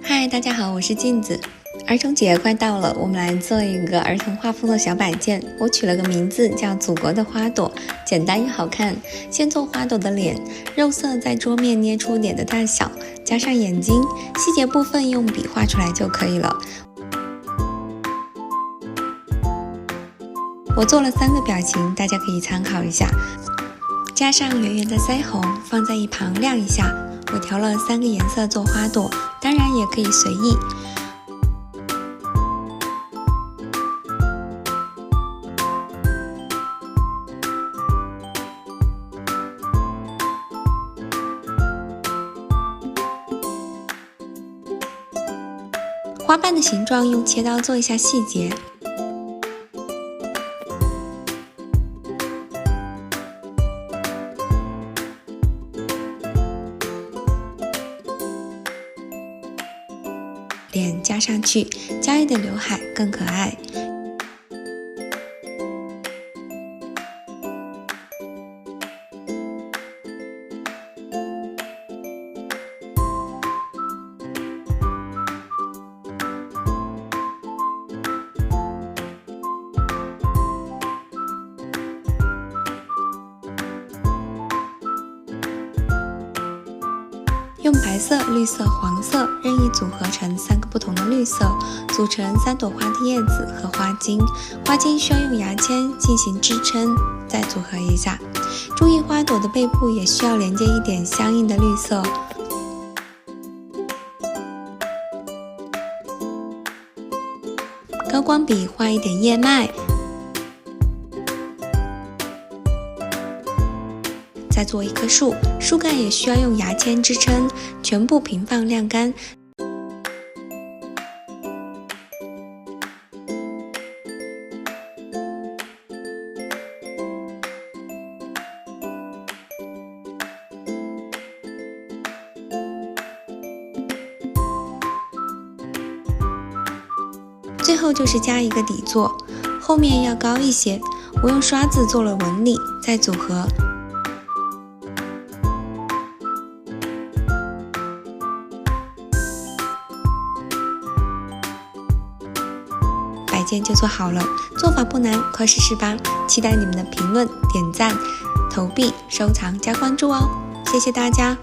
嗨，大家好，我是镜子。儿童节快到了，我们来做一个儿童画风的小摆件。我取了个名字叫祖国的花朵，简单又好看。先做花朵的脸，肉色在桌面捏出脸的大小，加上眼睛，细节部分用笔画出来就可以了。我做了3个表情，大家可以参考一下。加上圆圆的腮红，放在一旁晾一下。我调了3个颜色做花朵，当然也可以随意。花瓣的形状用切刀做一下细节。脸加上去，加一点刘海更可爱。用白色、绿色、黄色任意组合成3个不同的绿色，组成3朵花的叶子和花茎。花茎需要用牙签进行支撑，再组合一下。注意花朵的背部也需要连接一点相应的绿色。高光笔画一点叶脉。再做一棵树，树干也需要用牙签支撑，全部平放晾干。最后就是加一个底座，后面要高一些。我用刷子做了纹理，再组合。摆件就做好了，做法不难，快试试吧！期待你们的评论、点赞、投币、收藏加关注哦！谢谢大家。